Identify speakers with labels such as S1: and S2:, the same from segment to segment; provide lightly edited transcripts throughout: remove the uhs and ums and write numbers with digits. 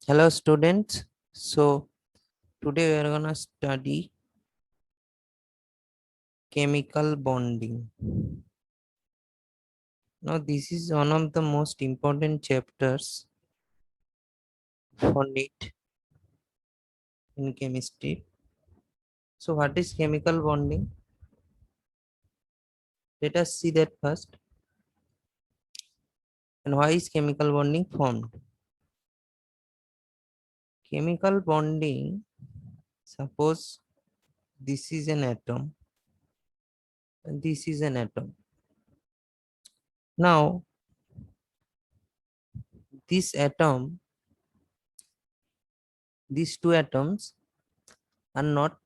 S1: Hello students. So today we are gonna study chemical bonding. Now this is one of the most important chapters for Neet in chemistry. So what is chemical bonding? Let us see that first. And why is chemical bonding formed? Chemical bonding, suppose this is an atom and this is an atom. Now this atom, these two atoms are not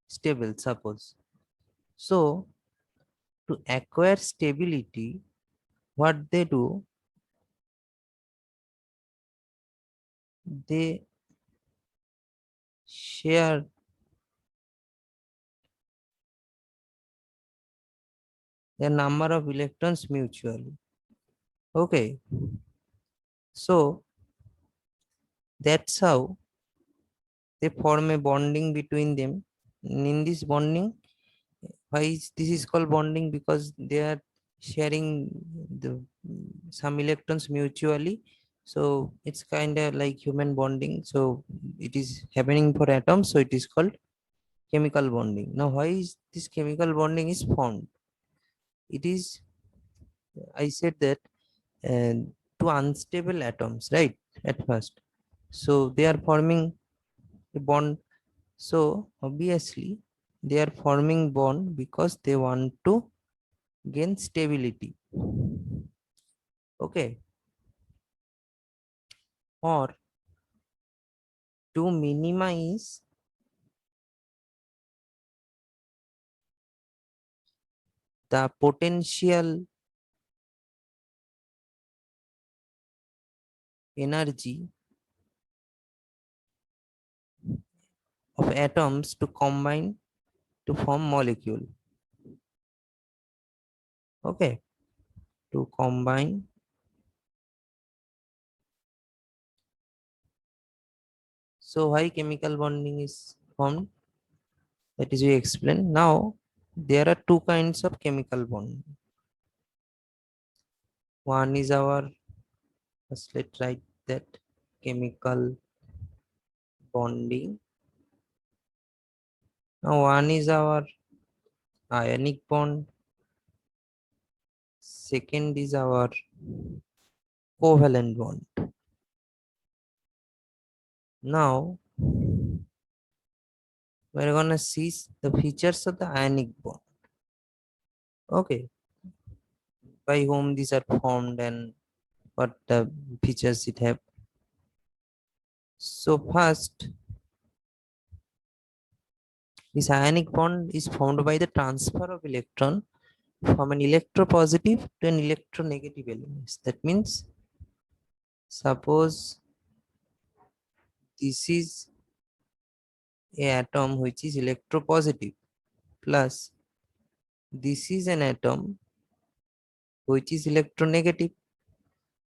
S1: stable, suppose. So to acquire stability, what they do, they share the number of electrons mutually. Okay, so that's how they form a bonding between them. And in this bonding, why is this is called bonding? Because they are sharing the some electrons mutually. So it's kind of like human bonding. So it is happening for atoms. So it is called chemical bonding. Now, why is this chemical bonding is formed? It is, I said that two unstable atoms, right? At first. So they are forming a bond. So obviously they are forming bond because they want to gain stability. Okay. Or to minimize the potential energy of atoms to combine to form molecule. Okay. To combine. So why chemical bonding is formed? That is we explain. Now there are two kinds of chemical bond. One is our, let's write that, chemical bonding. Now one is our ionic bond. Second is our covalent bond. Now we're gonna see the features of the ionic bond. Okay, by whom these are formed and what the features it have. So first, this ionic bond is formed by the transfer of electron from an electropositive to an electronegative element. That means, suppose this is a atom which is electropositive plus this is an atom which is electronegative.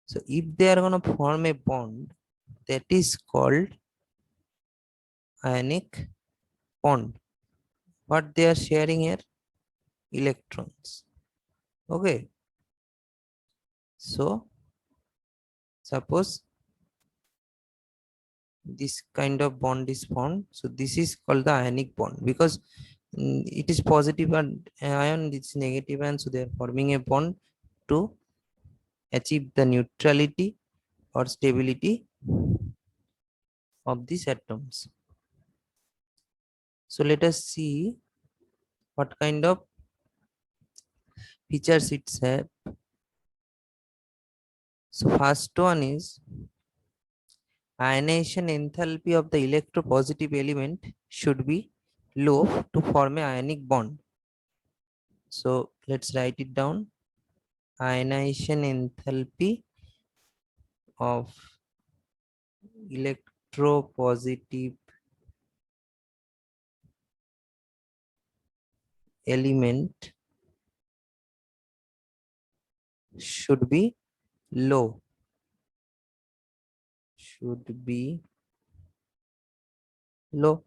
S1: So if they are going to form a bond, that is called ionic bond. What they are sharing here? Electrons. Okay. So suppose this kind of bond is formed. So this is called the ionic bond because it is positive and ion, it's negative, and so they are forming a bond to achieve the neutrality or stability of these atoms. So let us see what kind of features it has. So first one is ionization enthalpy of the electropositive element should be low to form a ionic bond. So let's write it down. Ionization enthalpy of electropositive element should be low. should be low.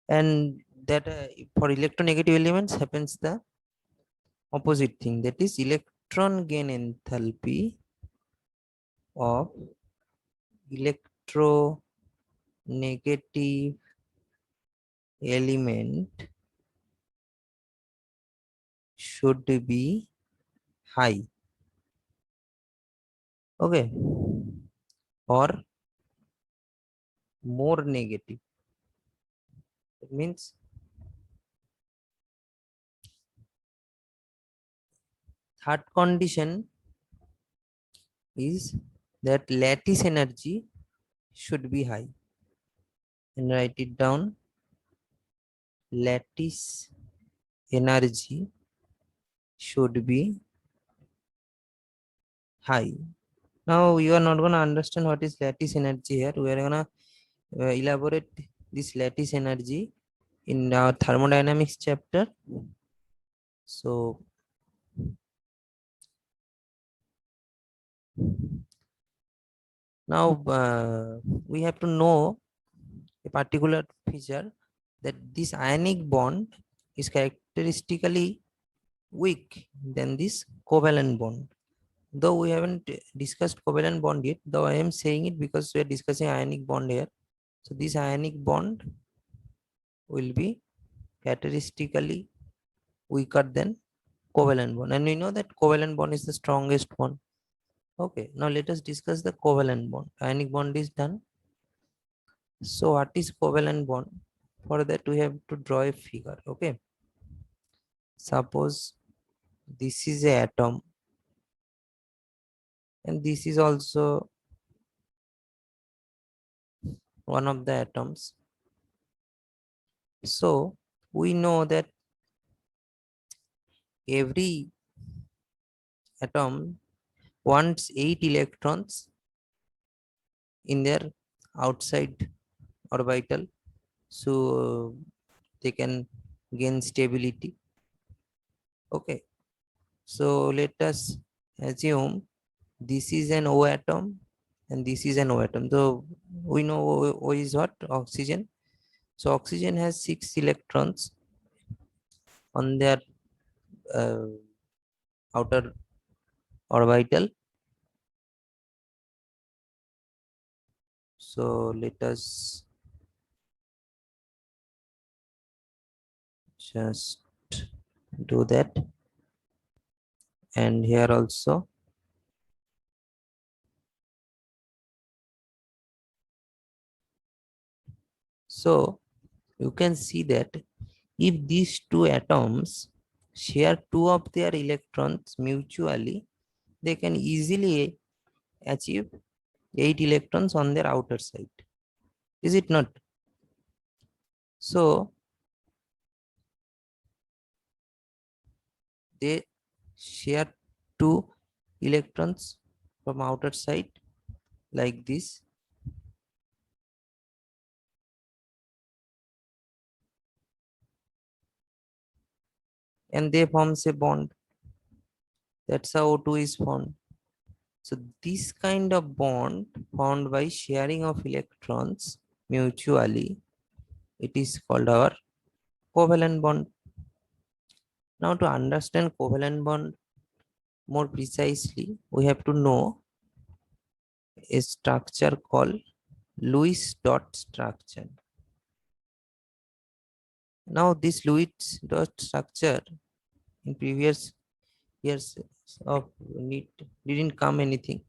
S1: And that for electronegative elements happens the opposite thing, that is electron gain enthalpy of electronegative element should be high. Okay, or more negative. It means third condition is that lattice energy should be high. And write it down. Lattice energy should be high. Now you are not going to understand what is lattice energy here. We are going to elaborate this lattice energy in our thermodynamics chapter. So now we have to know a particular feature, that this ionic bond is characteristically weak than this covalent bond. Though we haven't discussed covalent bond yet, though I am saying it because we are discussing ionic bond here. So this ionic bond will be characteristically weaker than covalent bond. And we know that covalent bond is the strongest one. Okay, now let us discuss the covalent bond. Ionic bond is done. So what is covalent bond? For that we have to draw a figure. Okay. Suppose this is a atom and this is also one of the atoms. So we know that every atom wants 8 electrons in their outside orbital, so they can gain stability. Okay, so let us assume this is an O atom and this is an O atom. So we know O is what? Oxygen. So oxygen has 6 electrons on their uh, outer orbital. So let us just do that. And here also. So you can see that if these two atoms share 2 of their electrons mutually, they can easily achieve 8 electrons on their outer side. Is it not? So they share 2 electrons from outer side like this. And they forms a bond. That's how O2 is formed. So this kind of bond formed by sharing of electrons mutually, it is called our covalent bond. Now to understand covalent bond more precisely, we have to know a structure called Lewis dot structure. Now this Lewis dot structure in previous years of Neet didn't come anything.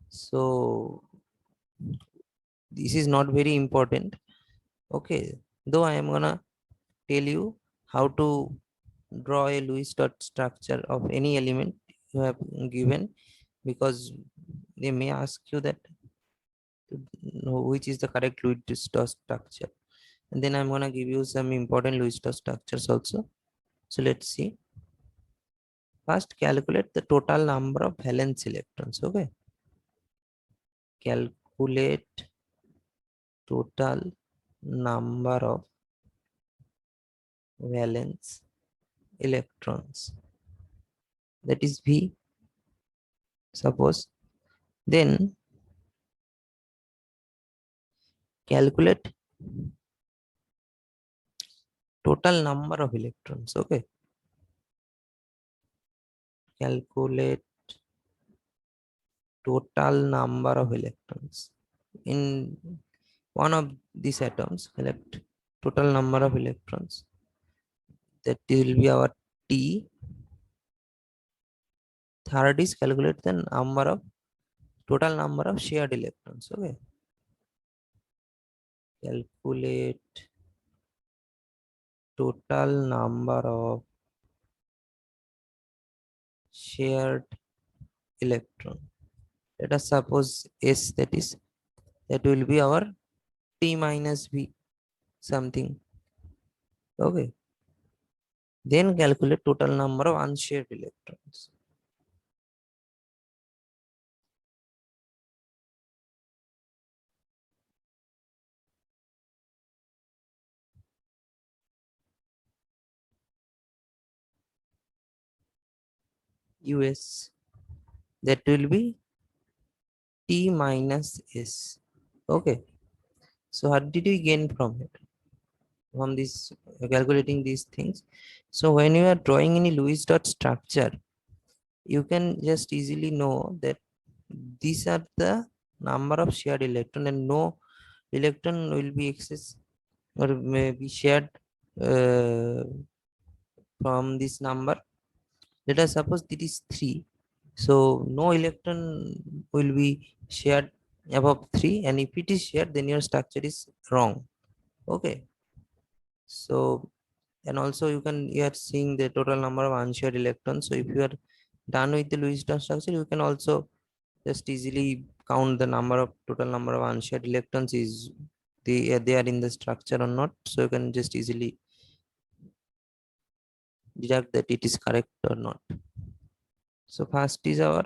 S1: So this is not very important. Okay, though I am gonna tell you how to draw a Lewis dot structure of any element you have given, because they may ask you that to know which is the correct Lewis dot structure. And then I'm gonna give you some important Lewis dot structures also. So let's see. First, calculate the total number of valence electrons. Okay. Calculate total number of valence electrons. That is V. Suppose. Then calculate total number of electrons. Okay, calculate total number of electrons in one of these atoms. Collect total number of electrons, that will be our T. Third is calculate the number of total number of shared electrons. Okay, calculate total number of shared electron. Let us suppose S, that will be our T minus V something. Okay, then calculate total number of unshared electrons. US, that will be T minus S. Okay, so what did we gain from it? From this calculating these things. So when you are drawing any Lewis dot structure, you can just easily know that these are the number of shared electron, and no electron will be excess or may be shared uh, from this number. Let us suppose it is 3. So no electron will be shared above 3, and if it is shared, then your structure is wrong. Okay. So, and also you are seeing the total number of unshared electrons. So if you are done with the Lewis dot structure, you can also just easily count the number of total number of unshared electrons, is they are in the structure or not. So you can just easily deduct that it is correct or not. So first is our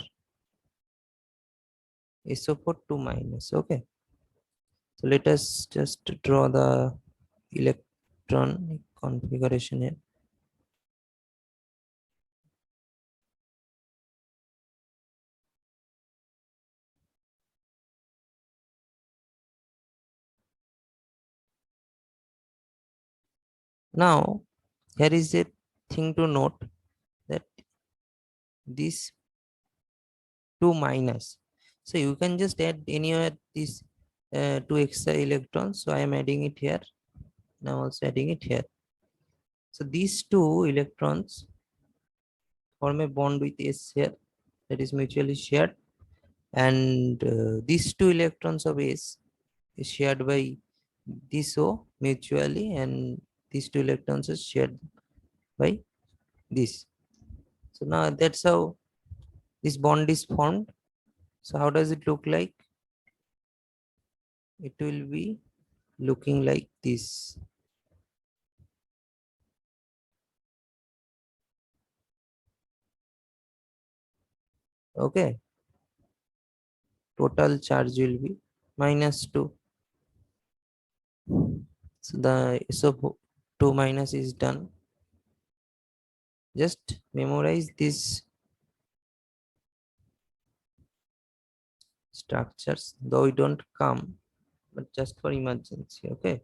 S1: SO4 2 minus. Okay. So let us just draw the electron configuration here. Now, here is a thing to note, that this 2 minus. So you can just add anywhere these 2 extra electrons. So I am adding it here. Now also adding it here. So these 2 electrons form a bond with S here, that is mutually shared, and these 2 electrons of S is shared by this O mutually, and these 2 electrons is shared by this. So now that's how this bond is formed. So how does it look like? It will be looking like this. Okay, total charge will be -2. So the SO2 minus is done. Just memorize these structures, though it don't come, but just for emergency. Okay.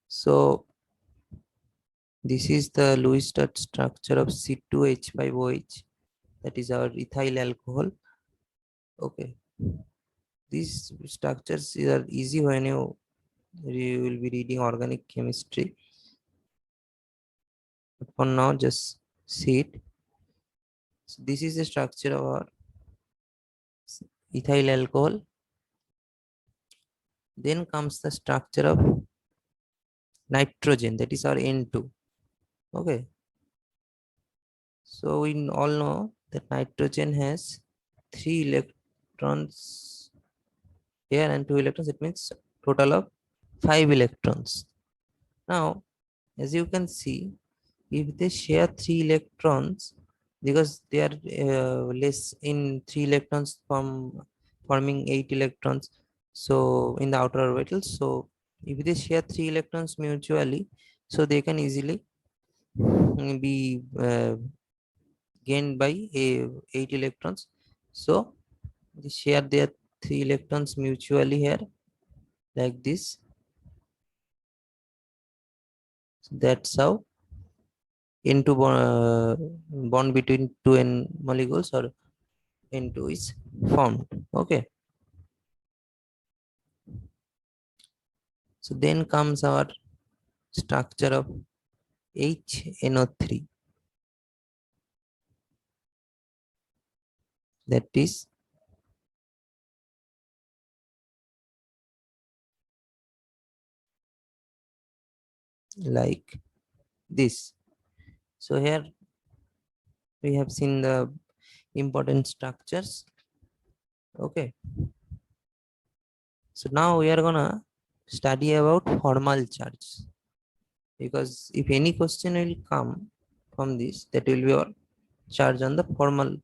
S1: So this is the Lewis dot structure of C2H5OH, that is our ethyl alcohol. Okay. These structures are easy when you will be reading organic chemistry. But for now, just see it. So this is the structure of our ethyl alcohol. Then comes the structure of nitrogen, that is our N2. Okay. So we all know that nitrogen has 3 electrons here and 2 electrons. It means total of 5 electrons. Now, as you can see, if they share 3 electrons, because they are less in 3 electrons from forming 8 electrons, so in the outer orbital, so if they share 3 electrons mutually, so they can easily be gained by 8 electrons. So they share their 3 electrons mutually here, like this. So that's how N2 bond between two N molecules or N2 is formed. Okay. So then comes our structure of HNO3. That is like this. So here we have seen the important structures. Okay. So now we are gonna study about formal charge, because if any question will come from this, that will be our charge on the formal.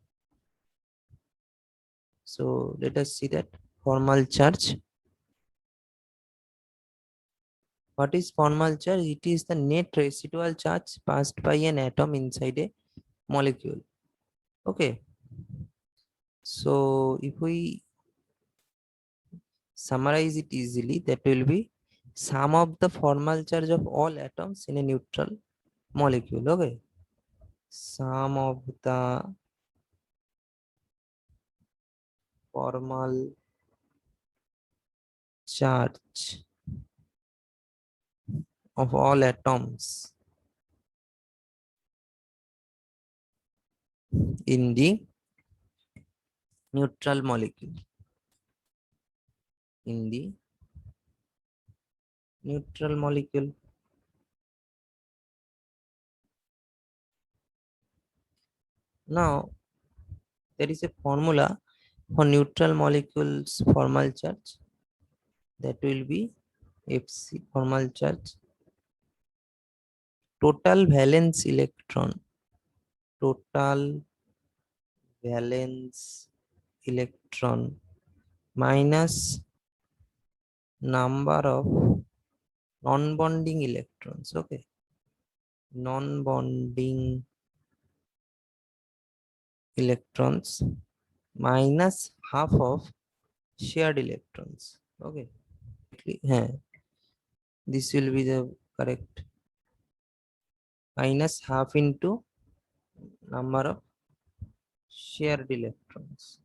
S1: So let us see that formal charge. What is formal charge? It is the net residual charge passed by an atom inside a molecule. Okay. So if we summarize it easily, that will be sum of the formal charge of all atoms in a neutral molecule. Okay. Sum of the formal charge of all atoms in the neutral molecule. In the neutral molecule. Now, there is a formula for neutral molecules formal charge, that will be Fc formal charge, total valence electron, total valence electron minus number of non-bonding electrons. Okay, non-bonding electrons minus half of shared electrons. Okay, yeah, this will be the correct, minus half into number of shared electrons.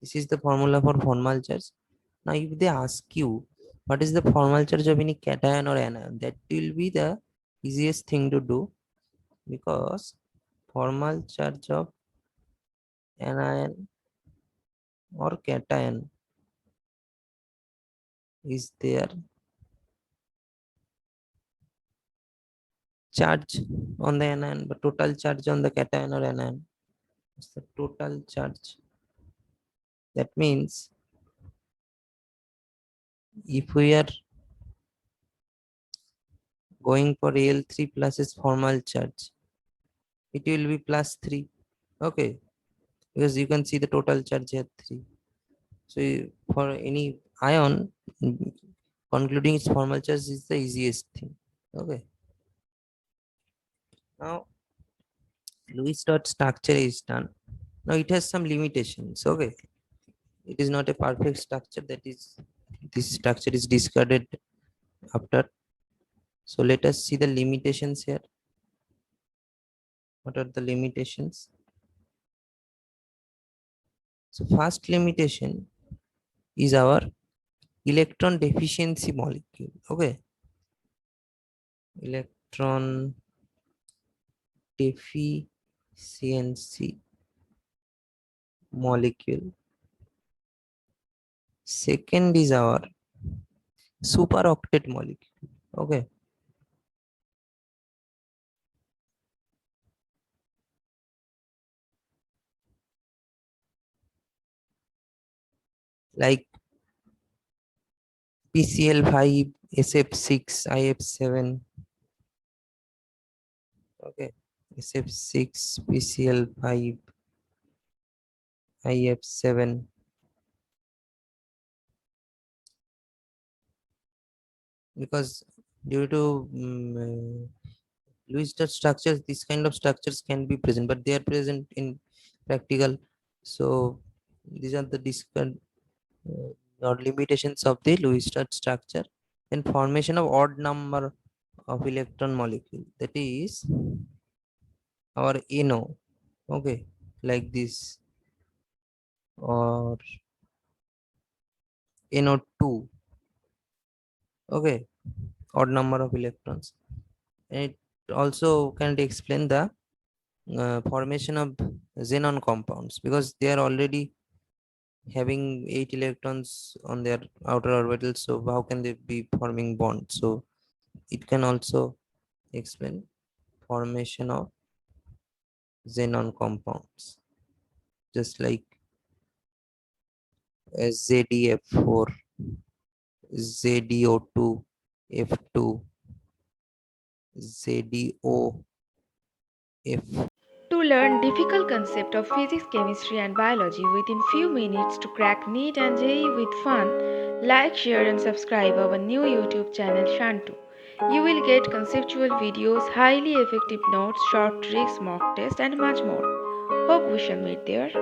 S1: This is the formula for formal charge. Now, if they ask you what is the formal charge of any cation or anion, that will be the easiest thing to do, because formal charge of anion or cation is their charge on the anion, but total charge on the cation or anion is the total charge. That means if we are going for Al3 plus its formal charge, it will be plus 3. Okay, because you can see the total charge here 3. So for any ion, concluding its formal charge is the easiest thing. Okay. Now Lewis dot structure is done. Now it has some limitations. Okay. It is not a perfect structure. That is, this structure is discarded after. So let us see the limitations here. What are the limitations? So first limitation is our electron deficiency molecule. Okay. Electron deficiency molecule. Second is our superoctet molecule. Okay. Like PCl5, SF6, IF7. Okay. SF6, PCl5, IF7. Because due to Lewis dot structures, this kind of structures can be present, but they are present in practical So these are the or limitations of the Lewis-Strauss structure. Then formation of odd number of electron molecule, that is our NO. Okay, like this, or NO2. Okay, odd number of electrons. And it also can explain the formation of xenon compounds, because they are already having 8 electrons on their outer orbital, so how can they be forming bonds? So it can also explain formation of xenon compounds, just like ZDF4, ZDO2, F2, ZDOF.
S2: To learn difficult concept of physics, chemistry and biology within few minutes to crack NEET and JEE with fun, like, share and subscribe our new YouTube channel ShantU. You will get conceptual videos, highly effective notes, short tricks, mock tests and much more. Hope we shall meet there.